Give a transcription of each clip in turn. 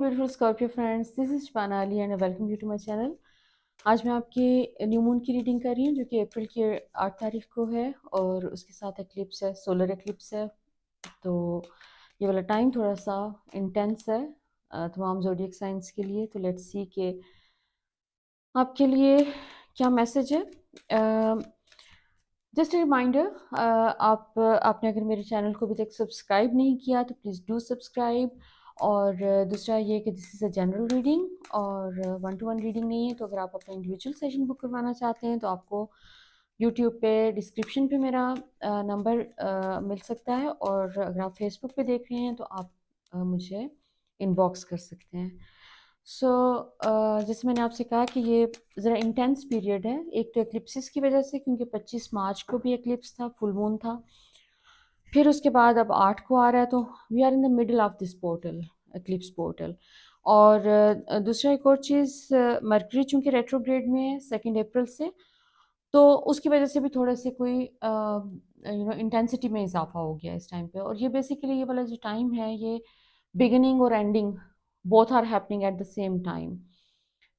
beautiful Scorpio friends, this is Shbana Ali and I welcome you to my channel. आज मैं आपकी new moon की reading कर रही हूँ जो कि अप्रैल की 8 तारीख को है और उसके साथ एक्लिप्स है, सोलर एक्लिप्स है। तो ये वाला टाइम थोड़ा सा इंटेंस है तमाम ज़ोडिएक साइंस के लिए। तो लेट्स सी कि आपके लिए क्या मैसेज है। जस्ट रिमाइंडर, आपने अगर मेरे चैनल को अभी तक सब्सक्राइब नहीं किया तो प्लीज़ डू सब्सक्राइब। और दूसरा ये कि this is a general reading और 1-to-1 रीडिंग नहीं है। तो अगर आप अपना इंडिविजुअल सेशन बुक करवाना चाहते हैं तो आपको यूट्यूब पे डिस्क्रिप्शन पे मेरा नंबर मिल सकता है, और अगर आप फेसबुक पे देख रहे हैं तो आप मुझे इनबॉक्स कर सकते हैं। सो जैसे मैंने आपसे कहा कि ये ज़रा इंटेंस पीरियड है। एक तो एक्लिप्सिस की वजह से, क्योंकि 25 मार्च को भी एक्लिप्स था, फुल मून था। फिर उसके बाद अब 8 को आ रहा है, तो we are in the middle of this portal, eclipse portal. और दूसरा एक और चीज़, मरकरी चूँकि रेट्रोग्रेड में है 2 अप्रैल से, तो उसकी वजह से भी थोड़े से कोई इंटेंसिटी में इजाफा हो गया इस टाइम पे। और ये बेसिकली ये वाला जो टाइम है, ये बिगिनिंग और ending both are happening at the same time,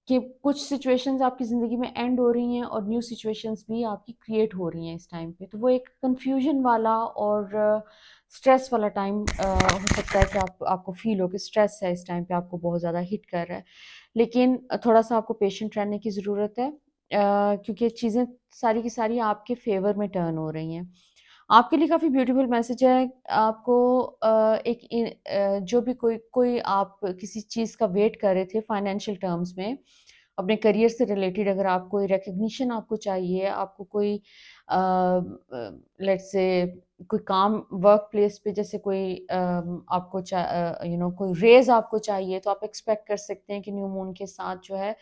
कि कुछ सिचुएशंस आपकी ज़िंदगी में एंड हो रही हैं और न्यू सिचुएशंस भी आपकी क्रिएट हो रही हैं इस टाइम पे। तो वो एक कंफ्यूजन वाला और स्ट्रेस वाला टाइम हो सकता है कि आपको फील हो कि स्ट्रेस है इस टाइम पे, आपको बहुत ज़्यादा हिट कर रहा है। लेकिन थोड़ा सा आपको पेशेंट रहने की ज़रूरत है, क्योंकि चीज़ें सारी की सारी आपके फेवर में टर्न हो रही हैं। आपके लिए काफ़ी ब्यूटीफुल मैसेज है। आपको जो भी कोई आप किसी चीज़ का वेट कर रहे थे फाइनेंशियल टर्म्स में, अपने करियर से रिलेटेड, अगर आप कोई रिकग्निशन आपको चाहिए, आपको कोई लेट्स से कोई काम वर्क प्लेस पे, जैसे कोई आपको कोई रेज़ आपको चाहिए, तो आप एक्सपेक्ट कर सकते हैं कि न्यू मून के साथ जो है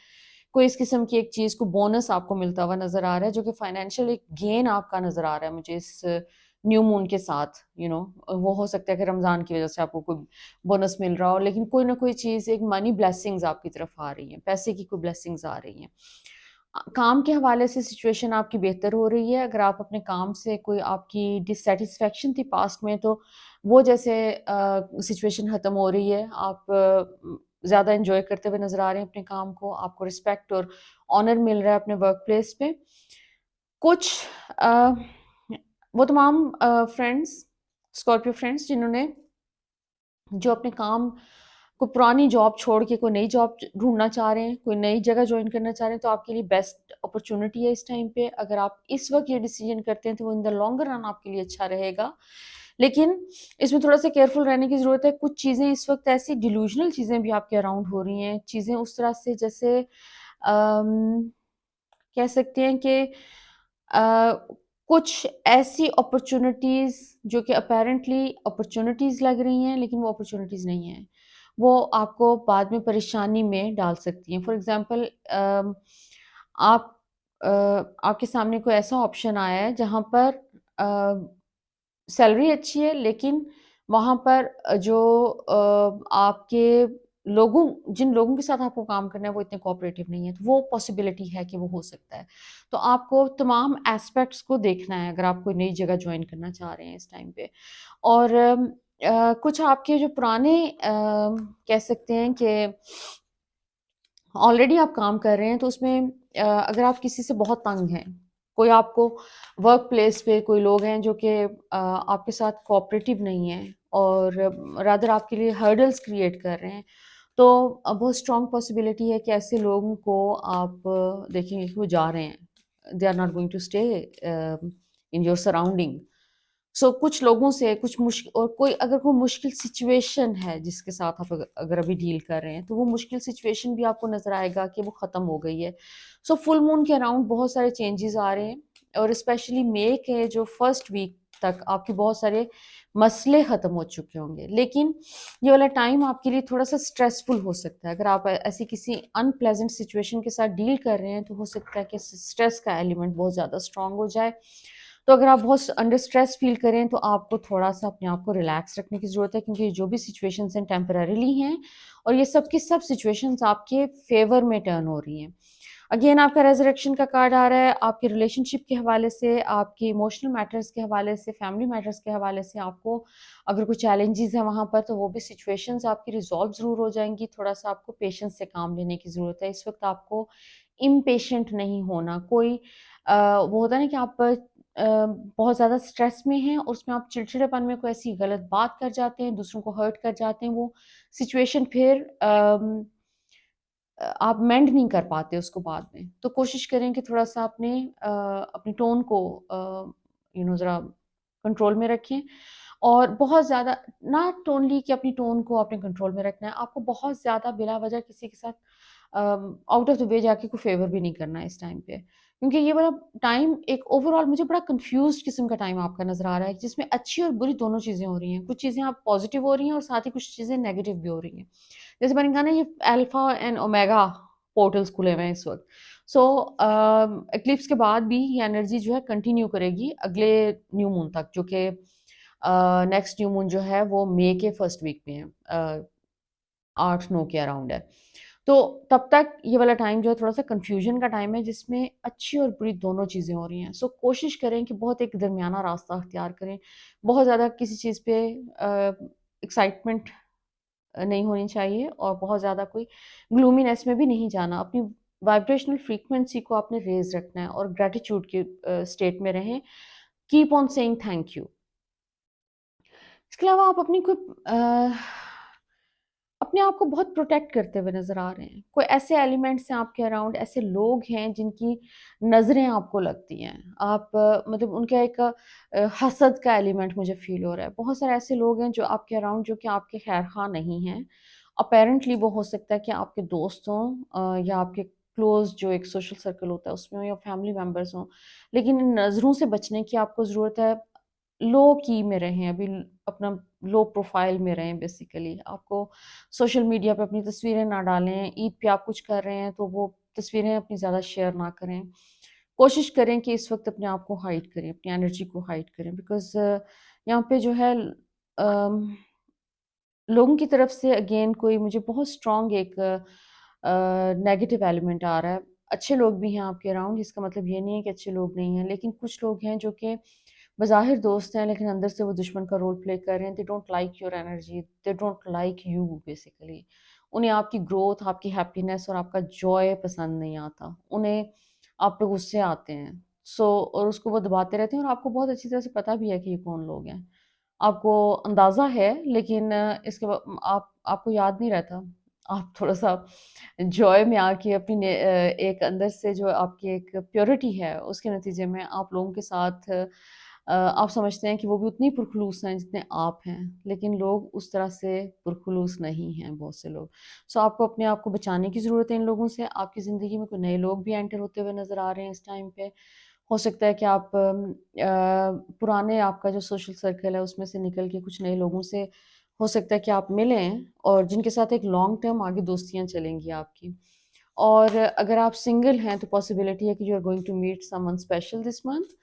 कोई इस किस्म की एक चीज़ को बोनस आपको मिलता हुआ नज़र आ रहा है, जो कि फाइनेंशियल एक गेन आपका नज़र आ रहा है मुझे इस न्यू मून के साथ। वो हो सकता है कि रमज़ान की वजह से आपको कोई बोनस मिल रहा हो, लेकिन कोई ना कोई चीज़, एक मनी ब्लेसिंग्स आपकी तरफ आ रही हैं, पैसे की कोई ब्लेसिंग्स आ रही हैं। काम के हवाले से सिचुएशन आपकी बेहतर हो रही है। अगर आप अपने काम से कोई आपकी डिससैटिस्फैक्शन थी पास्ट में, तो वो जैसे सिचुएशन ख़त्म हो रही है। आप ज़्यादा एंजॉय करते हुए नज़र आ रहे हैं अपने काम को, आपको रिस्पेक्ट और ऑनर मिल रहा है अपने वर्क प्लेस पे। कुछ अ, वो तमाम फ्रेंड्स, स्कॉर्पियो फ्रेंड्स, जिन्होंने जो अपने काम को, पुरानी जॉब छोड़ के कोई नई जॉब ढूँढना चाह रहे हैं, कोई नई जगह जॉइन करना चाह रहे हैं, तो आपके लिए बेस्ट अपॉर्च्युनिटी है इस टाइम पे। अगर आप इस वक़्त ये डिसीज़न करते हैं तो वो इन द लॉन्गर रन आपके लिए अच्छा रहेगा। लेकिन इसमें थोड़ा-सा केयरफुल रहने की ज़रूरत है। कुछ चीज़ें इस वक़्त ऐसी डिल्यूज़नल चीज़ें भी आपके अराउंड हो रही हैं। चीज़ें उस तरह से, जैसे कह सकते हैं कि कुछ ऐसी अपॉर्च्युनिटीज़ जो कि अपैरेंटली अपॉर्च्युनिटीज़ लग रही हैं, लेकिन वो अपॉर्च्युनिटीज़ नहीं हैं। वो आपको बाद में परेशानी में डाल सकती हैं। फॉर एग्ज़ाम्पल, आप आपके सामने कोई ऐसा ऑप्शन आया है जहाँ पर सैलरी अच्छी है, लेकिन वहाँ पर आपके जिन लोगों के साथ आपको काम करना है वो इतने कोऑपरेटिव नहीं है, तो वो पॉसिबिलिटी है कि वो हो सकता है। तो आपको तमाम एस्पेक्ट्स को देखना है अगर आप कोई नई जगह जॉइन करना चाह रहे हैं इस टाइम पे। और कुछ आपके जो पुराने कह सकते हैं कि ऑलरेडी आप काम कर रहे हैं, तो उसमें अगर आप किसी से बहुत तंग हैं, कोई आपको वर्क प्लेस पे कोई लोग हैं जो कि आपके साथ कोऑपरेटिव नहीं हैं और रादर आपके लिए हर्डल्स क्रिएट कर रहे हैं, तो बहुत स्ट्रॉन्ग पॉसिबिलिटी है कि ऐसे लोगों को आप देखेंगे कि वो जा रहे हैं, they are not going to stay in your surrounding. So कुछ लोगों से कुछ मुश्किल, और कोई अगर कोई मुश्किल सिचुएशन है जिसके साथ आप अगर अभी डील कर रहे हैं, तो वो मुश्किल सिचुएशन भी आपको नज़र आएगा कि वो ख़त्म हो गई है। सो फुल मून के अराउंड बहुत सारे चेंजेस आ रहे हैं, और स्पेशली मई के जो फर्स्ट वीक तक आपके बहुत सारे मसले ख़त्म हो चुके होंगे। लेकिन ये वाला टाइम आपके लिए थोड़ा सा स्ट्रेसफुल हो सकता है। अगर आप ऐसी किसी अनप्लेजेंट सिचुएशन के साथ डील कर रहे हैं, तो हो सकता है कि स्ट्रेस का एलिमेंट बहुत ज़्यादा स्ट्रांग हो जाए। तो अगर आप बहुत अंडर स्ट्रेस फील करें, तो आपको थोड़ा-सा अपने आप को रिलैक्स रखने की ज़रूरत है, क्योंकि जो भी सिचुएशंस हैं टेम्परेरीली हैं, और ये सब की सब सिचुएशंस आपके फ़ेवर में टर्न हो रही हैं। अगेन आपका रेजरेक्शन का कार्ड आ रहा है, आपके रिलेशनशिप के हवाले से, आपके इमोशनल मैटर्स के हवाले से, फैमिली मैटर्स के हवाले से आपको अगर कोई चैलेंजेस है वहाँ पर, तो वो भी सिचुएशंस आपकी रिजॉल्व ज़रूर हो जाएंगी। थोड़ा सा आपको पेशेंस से काम लेने की ज़रूरत है इस वक्त। आपको इम्पेशेंट नहीं होना। कोई वो होता है ना कि आप बहुत ज़्यादा स्ट्रेस में हैं और उसमें आप चिड़चिड़ेपन में कोई ऐसी गलत बात कर जाते हैं, दूसरों को हर्ट कर जाते हैं, वो सिचुएशन फिर आप मेंड नहीं कर पाते उसको बाद में। तो कोशिश करें कि थोड़ा-सा अपनी टोन को ज़रा कंट्रोल में रखें, और बहुत ज़्यादा नॉट ओनली कि अपनी टोन को आपने कंट्रोल में रखना है, आपको बहुत ज़्यादा बिला वजह किसी के साथ आउट ऑफ द वे जाके कोई फेवर भी नहीं करना है इस टाइम पे। क्योंकि ये वाला टाइम एक ओवरऑल मुझे बड़ा कंफ्यूज्ड किस्म का टाइम आपका नज़र आ रहा है, जिसमें अच्छी और बुरी दोनों चीज़ें हो रही हैं। कुछ चीज़ें आप पॉजिटिव हो रही हैं और साथ ही कुछ चीज़ें नेगेटिव भी हो रही हैं। जैसे मैंने कहा ना, ये अल्फा एंड ओमेगा पोर्टल्स खुले हुए हैं इस वक्त। सो एक्लिप्स के बाद भी ये एनर्जी जो है कंटिन्यू करेगी अगले न्यू मून तक, जो कि नेक्स्ट न्यू मून जो है वो मई के फर्स्ट वीक में है, 8-9 के अराउंड है। तो तब तक ये वाला टाइम जो है थोड़ा सा कंफ्यूजन का टाइम है, जिसमें अच्छी और बुरी दोनों चीज़ें हो रही हैं। सो कोशिश करें कि बहुत एक दरमियाना रास्ता अख्तियार करें। बहुत ज़्यादा किसी चीज़ पे एक्साइटमेंट नहीं होनी चाहिए, और बहुत ज़्यादा कोई ग्लूमीनेस में भी नहीं जाना। अपनी वाइब्रेशनल फ्रीक्वेंसी को आपने रेज़ रखना है और ग्रैटिट्यूड के स्टेट में रहें। Keep on saying thank you. इसके अलावा आप अपने आप को बहुत प्रोटेक्ट करते हुए नज़र आ रहे हैं। कोई ऐसे एलिमेंट्स हैं आपके अराउंड, ऐसे लोग हैं जिनकी नज़रें आपको लगती हैं। आप मतलब उनका एक हसद का एलिमेंट मुझे फ़ील हो रहा है। बहुत सारे ऐसे लोग हैं जो आपके अराउंड, जो कि आपके खैर-ख़्वाह नहीं हैं। अपेरेंटली वो हो सकता है कि आपके दोस्त हों, या आपके क्लोज़ जो एक सोशल सर्कल होता है उसमें हों, या फैमिली मेंबर्स हों। लेकिन इन नज़रों से बचने की आपको ज़रूरत है। लो की में रहें, अभी अपना लो प्रोफाइल में रहें बेसिकली। आपको सोशल मीडिया पे अपनी तस्वीरें ना डालें। ईद पे आप कुछ कर रहे हैं तो वो तस्वीरें अपनी ज़्यादा शेयर ना करें। कोशिश करें कि इस वक्त अपने आप को हाइड करें, अपनी एनर्जी को हाइड करें, बिकॉज यहाँ पे जो है लोगों की तरफ से अगेन कोई मुझे बहुत स्ट्रॉन्ग एक नेगेटिव एलिमेंट आ रहा है। अच्छे लोग भी हैं आपके अराउंड, इसका मतलब ये नहीं है कि अच्छे लोग नहीं हैं, लेकिन कुछ लोग हैं जो कि बज़ाहिर दोस्त हैं लेकिन अंदर से वो दुश्मन का रोल प्ले कर रहे हैं। They don't like your energy, they don't like you basically. उन्हें आपकी ग्रोथ, आपकी हैप्पीनेस और आपका जॉय पसंद नहीं आता। उन्हें आप पे गुस्से आते हैं। और उसको वो दबाते रहते हैं, और आपको बहुत अच्छी तरह से पता भी है कि ये कौन लोग हैं। आपको अंदाज़ा है, लेकिन आपको याद नहीं रहता। आप थोड़ा-सा जॉय में आके एक अंदर से जो आपकी एक प्योरिटी है, उसके नतीजे में आप लोगों के साथ आप समझते हैं कि वो भी उतनी पुरखुलूस हैं जितने आप हैं, लेकिन लोग उस तरह से पुरखुलूस नहीं हैं, बहुत से लोग। सो आपको अपने आप को बचाने की ज़रूरत है इन लोगों से। आपकी ज़िंदगी में कोई नए लोग भी एंटर होते हुए नज़र आ रहे हैं इस टाइम पे। हो सकता है कि आप पुराने आपका जो सोशल सर्कल है उसमें से निकल के कुछ नए लोगों से हो सकता है कि आप मिलें, और जिनके साथ एक लॉन्ग टर्म आगे दोस्तियाँ चलेंगी आपकी। और अगर आप सिंगल हैं तो पॉसिबिलिटी है कि you are going to meet someone special this month.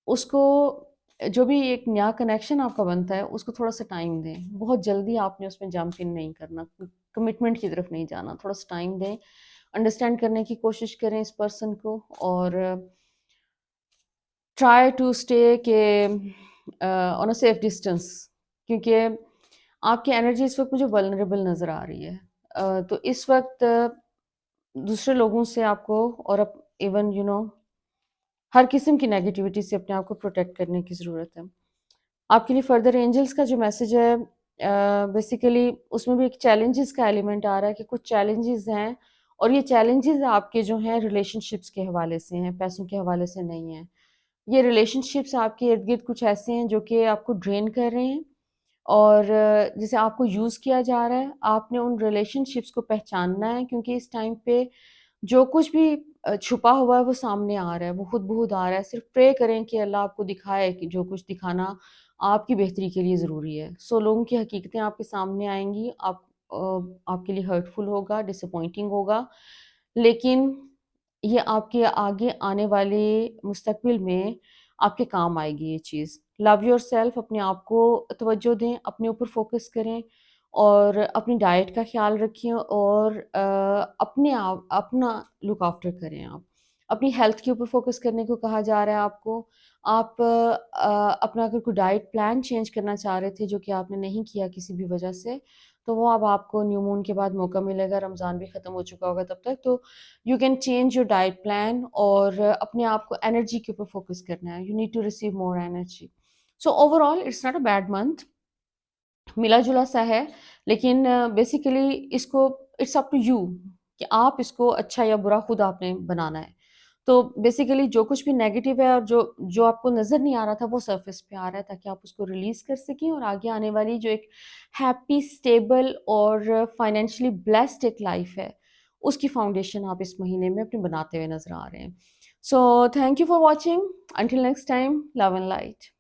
उसको जो भी एक नया कनेक्शन आपका बनता है उसको थोड़ा-सा टाइम दें। बहुत जल्दी आपने उसमें जंप इन नहीं करना, कमिटमेंट की तरफ नहीं जाना, थोड़ा-सा टाइम दें, अंडरस्टैंड करने की कोशिश करें इस पर्सन को, और ट्राई टू स्टे के ऑन अ सेफ डिस्टेंस, क्योंकि आपकी एनर्जी इस वक्त मुझे वल्नरेबल नज़र आ रही है। तो इस वक्त दूसरे लोगों से आपको, और इवन हर किस्म की नेगेटिविटी से अपने आप को प्रोटेक्ट करने की ज़रूरत है। आपके लिए फर्दर एंजल्स का जो मैसेज है, बेसिकली उसमें भी एक चैलेंजेस का एलिमेंट आ रहा है कि कुछ चैलेंजेस हैं, और ये चैलेंजेस आपके जो हैं रिलेशनशिप्स के हवाले से हैं, पैसों के हवाले से नहीं हैं। ये रिलेशनशिप्स आपके इर्द-गिर्द कुछ ऐसे हैं जो कि आपको ड्रेन कर रहे हैं, और जैसे आपको यूज़ किया जा रहा है। आपने उन रिलेशनशिप्स को पहचानना है, क्योंकि इस टाइम पे जो कुछ भी छुपा हुआ है वो सामने आ रहा है, वो खुद ब खुद आ रहा है। सिर्फ प्रे करें कि अल्लाह आपको दिखाए कि जो कुछ दिखाना आपकी बेहतरी के लिए ज़रूरी है। लोगों की हकीकतें आपके सामने आएँगी, आपके लिए हर्टफुल होगा, डिसअपॉइंटिंग होगा, लेकिन ये आपके आगे आने वाले मुस्तक़बिल में आपके काम आएगी ये चीज़। लव योरसेल्फ, अपने आप को तवज्जो दें, अपने ऊपर फ़ोकस करें, اور اپنی ڈائٹ کا خیال رکھیں اور اپنے آپ اپنا لک آفٹر کریں. آپ اپنی ہیلتھ کے اوپر فوکس کرنے کو کہا جا رہا ہے آپ کو. آپ اپنا اگر کوئی ڈائٹ پلان چینج کرنا چاہ رہے تھے جو کہ آپ نے نہیں کیا کسی بھی وجہ سے، تو وہ اب آپ کو نیو مون کے بعد موقع ملے گا. رمضان بھی ختم ہو چکا ہوگا تب تک، تو you can change your diet plan اور اپنے آپ کو انرجی کے اوپر فوکس کرنا ہے. You need to receive more energy. So overall it's not a bad month, ملا جلا سا ہے، لیکن بیسیکلی اس کو اٹس اپ ٹو یو کہ آپ اس کو اچھا یا برا خود آپ نے بنانا ہے. تو بیسیکلی جو کچھ بھی نیگیٹو ہے اور جو آپ کو نظر نہیں آ رہا تھا وہ سرفیس پہ آ رہا ہے، تاکہ آپ اس کو ریلیز کر سکیں اور آگے آنے والی جو ایک ہیپی، اسٹیبل اور فائنینشلی بلیسڈ ایک لائف ہے، اس کی فاؤنڈیشن آپ اس مہینے میں اپنے بناتے ہوئے نظر آ رہے ہیں. So thank you for watching. Until next time, love and light.